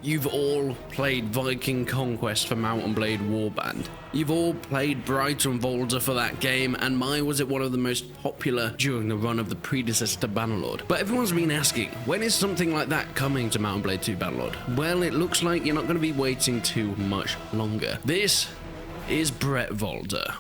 You've all played Viking Conquest for Mount and Blade Warband. You've all played Brewalda for that game, and my was it one of the most popular during the run of the predecessor to Bannerlord. But everyone's been asking, when is something like that coming to Mount and Blade 2 Bannerlord? Well, it looks like you're not going to be waiting too much longer. This is Bretwalda.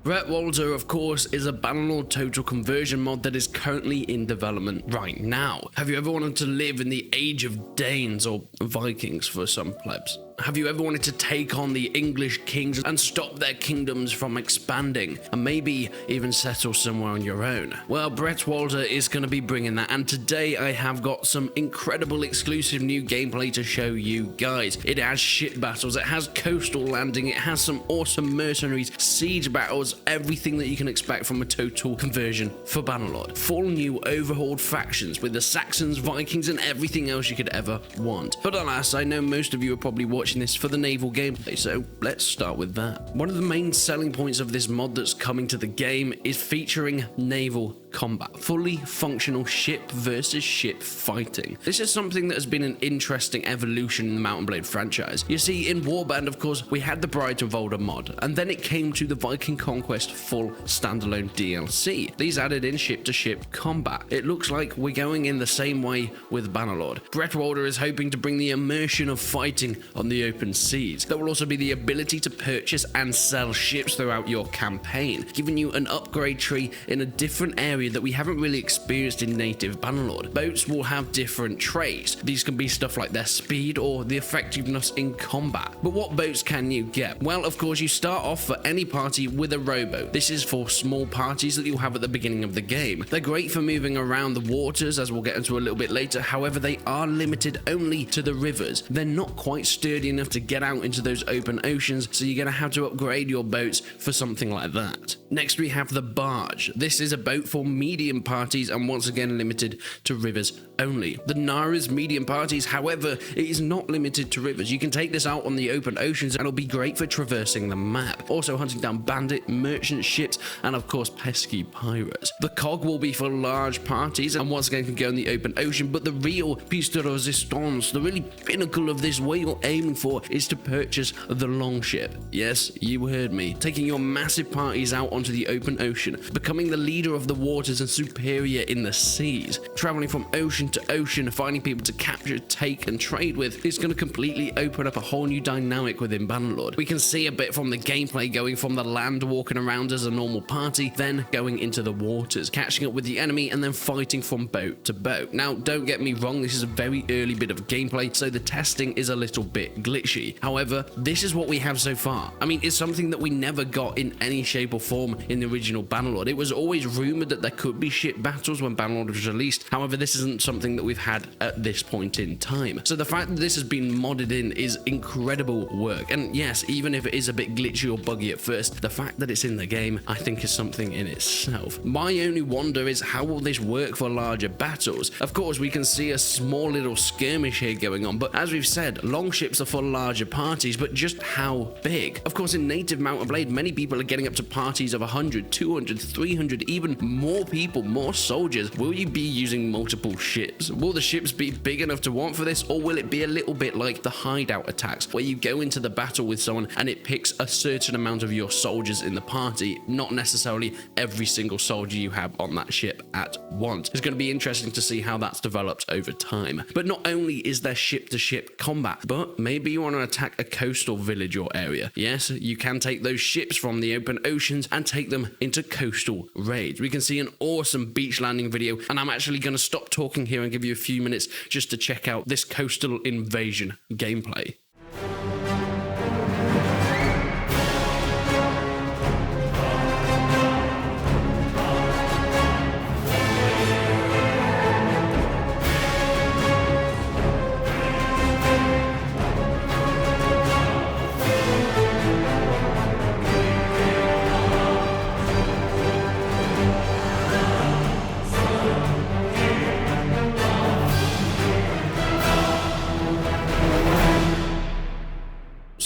Bretwalda, of course, is a Bannerlord total conversion mod that is currently in development right now. Have you ever wanted to live in the age of Danes or Vikings for some plebs? Have you ever wanted to take on the English kings and stop their kingdoms from expanding and maybe even settle somewhere on your own? Well, Bretwalda is going to be bringing that, and today I have got some incredible exclusive new gameplay to show you guys. It has ship battles, it has coastal landing, it has some awesome mercenaries, siege battles, everything that you can expect from a total conversion for Bannerlord. Full new overhauled factions with the Saxons, Vikings, and everything else you could ever want. But alas, I know most of you are probably watching this for the naval gameplay, so let's start with that. One of the main selling points of this mod that's coming to the game is featuring naval combat, fully functional ship versus ship fighting. This is something that has been an interesting evolution in the Mount and Blade franchise. You see, in Warband, of course, we had the Bretwalda mod, and then it came to the Viking Conquest full standalone DLC. These added in ship-to-ship combat. It looks like we're going in the same way with Bannerlord. Bretwalda is hoping to bring the immersion of fighting on the open seas. There will also be the ability to purchase and sell ships throughout your campaign, giving you an upgrade tree in a different area that we haven't really experienced in native Bannerlord. Boats will have different traits. These can be stuff like their speed or the effectiveness in combat. But what boats can you get? Well, of course, you start off for any party with a rowboat. This is for small parties that you'll have at the beginning of the game. They're great for moving around the waters, as we'll get into a little bit later. However, they are limited only to the rivers. They're not quite sturdy enough to get out into those open oceans, so you're going to have to upgrade your boats for something like that. Next, we have the Barge. This is a boat for medium parties and once again limited to rivers only. The Nara's medium parties, however, it is not limited to rivers. You can take this out on the open oceans and it'll be great for traversing the map. Also hunting down bandit, merchant ships, and of course pesky pirates. The cog will be for large parties and once again can go in the open ocean, but the real piece de resistance, the really pinnacle of this, what you're aiming for, is to purchase the longship. Yes, you heard me. Taking your massive parties out onto the open ocean, becoming the leader of the waters and superior in the seas. Traveling from ocean to ocean, finding people to capture, take, and trade with is going to completely open up a whole new dynamic within Bannerlord. We can see a bit from the gameplay going from the land walking around as a normal party, then going into the waters, catching up with the enemy, and then fighting from boat to boat. Now, don't get me wrong, this is a very early bit of gameplay, so the testing is a little bit glitchy. However, this is what we have so far. I mean, it's something that we never got in any shape or form in the original Bannerlord. It was always rumored that there could be ship battles when Bannerlord was released. However, this isn't something that we've had at this point in time. So the fact that this has been modded in is incredible work. And yes, even if it is a bit glitchy or buggy at first, the fact that it's in the game, I think, is something in itself. My only wonder is, how will this work for larger battles? Of course, we can see a small little skirmish here going on, but as we've said, longships are for larger parties, but just how big? Of course, in native Mount and Blade, many people are getting up to parties of 100, 200, 300, even more people, more soldiers. Will you be using multiple ships? Will the ships be big enough to want for this, or will it be a little bit like the hideout attacks, where you go into the battle with someone and it picks a certain amount of your soldiers in the party, not necessarily every single soldier you have on that ship at once? It's going to be interesting to see how that's developed over time. But not only is there ship-to-ship combat, but maybe you want to attack a coastal village or area. Yes, you can take those ships from the open oceans and take them into coastal raids. We can see an awesome beach landing video, and I'm actually going to stop talking here and give you a few minutes just to check out this coastal invasion gameplay.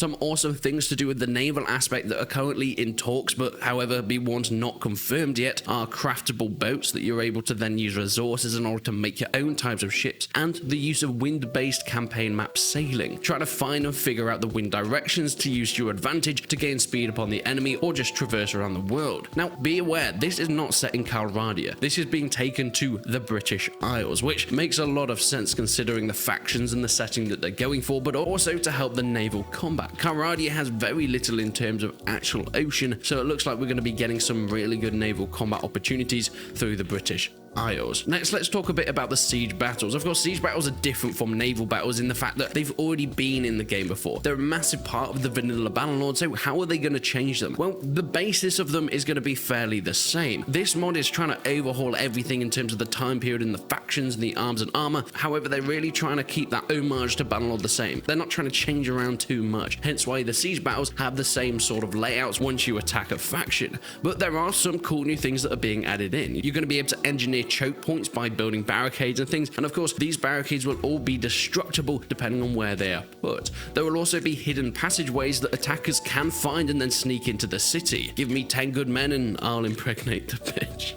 some awesome things to do with the naval aspect that are currently in talks, but however, be ones not confirmed yet, are craftable boats that you're able to then use resources in order to make your own types of ships, and the use of wind-based campaign map sailing, trying to find and figure out the wind directions to use to your advantage to gain speed upon the enemy or just traverse around the world. Now, be aware, this is not set in Calradia. This is being taken to the British Isles, which makes a lot of sense considering the factions and the setting that they're going for, but also to help the naval combat. Calradia has very little in terms of actual ocean, so it looks like we're going to be getting some really good naval combat opportunities through the British Isles. Next, let's talk a bit about the siege battles. Of course, siege battles are different from naval battles in the fact that they've already been in the game before. They're a massive part of the vanilla Bannerlord, so how are they going to change them? Well, the basis of them is going to be fairly the same. This mod is trying to overhaul everything in terms of the time period and the factions and the arms and armor. However, they're really trying to keep that homage to Bannerlord the same. They're not trying to change around too much, hence why the siege battles have the same sort of layouts once you attack a faction. But there are some cool new things that are being added in. You're going to be able to engineer choke points by building barricades and things, and of course these barricades will all be destructible depending on where they are put. There will also be hidden passageways that attackers can find and then sneak into the city. Give me 10 good men and I'll impregnate the bitch.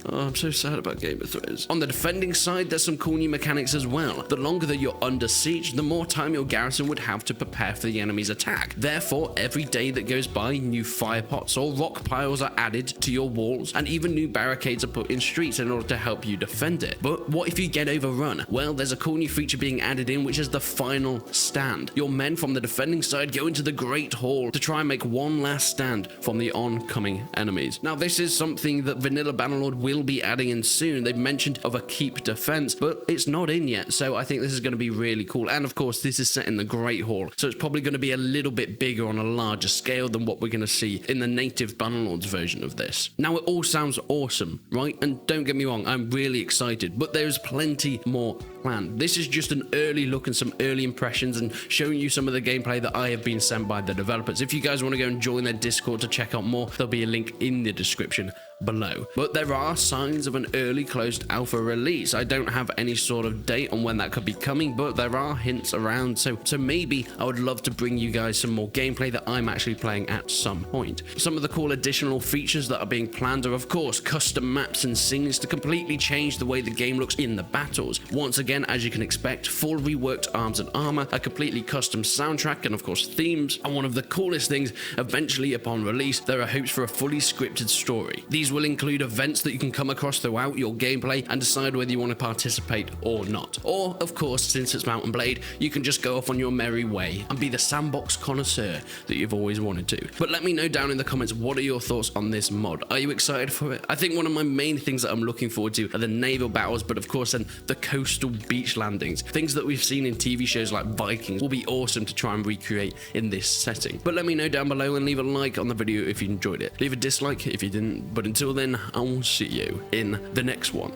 Oh, I'm so sad about Game of Thrones. On the defending side, there's some cool new mechanics as well. The longer that you're under siege, the more time your garrison would have to prepare for the enemy's attack. Therefore, every day that goes by, new fire pots or rock piles are added to your walls, and even new barricades are put in streets in order to help you defend it. But what if you get overrun? Well, there's a cool new feature being added in, which is the final stand. Your men from the defending side go into the Great Hall to try and make one last stand from the oncoming enemies. Now, this is something that Vanilla Bannerlord will be adding in soon. They've mentioned of a keep defense, but it's not in yet, so I think this is going to be really cool. And of course, this is set in the Great Hall, so it's probably going to be a little bit bigger on a larger scale than what we're going to see in the native Bannerlord's version of this. Now, it all sounds awesome, right? And don't get me wrong, I'm really excited, but there's plenty more planned. This is just an early look and some early impressions and showing you some of the gameplay that I have been sent by the developers. If you guys want to go and join their Discord to check out more, there'll be a link in the description below. But there are signs of an early closed alpha release. I don't have any sort of date on when that could be coming, but there are hints around, so maybe I would love to bring you guys some more gameplay that I'm actually playing at some point. Some of the cool additional features that are being planned are, of course, custom maps and scenes to completely change the way the game looks in the battles. Once again, as you can expect, full reworked arms and armor, a completely custom soundtrack, and of course themes. And one of the coolest things, eventually upon release, there are hopes for a fully scripted story. These will include events that you can come across throughout your gameplay and decide whether you want to participate or not. Or, of course, since it's Mount and Blade, you can just go off on your merry way and be the sandbox connoisseur that you've always wanted to. But let me know down in the comments, what are your thoughts on this mod? Are you excited for it? I think one of my main things that I'm looking forward to are the naval battles, but of course then the coastal beach landings. Things that we've seen in TV shows like Vikings will be awesome to try and recreate in this setting. But let me know down below and leave a like on the video if you enjoyed it. Leave a dislike if you didn't, but until then, I will see you in the next one.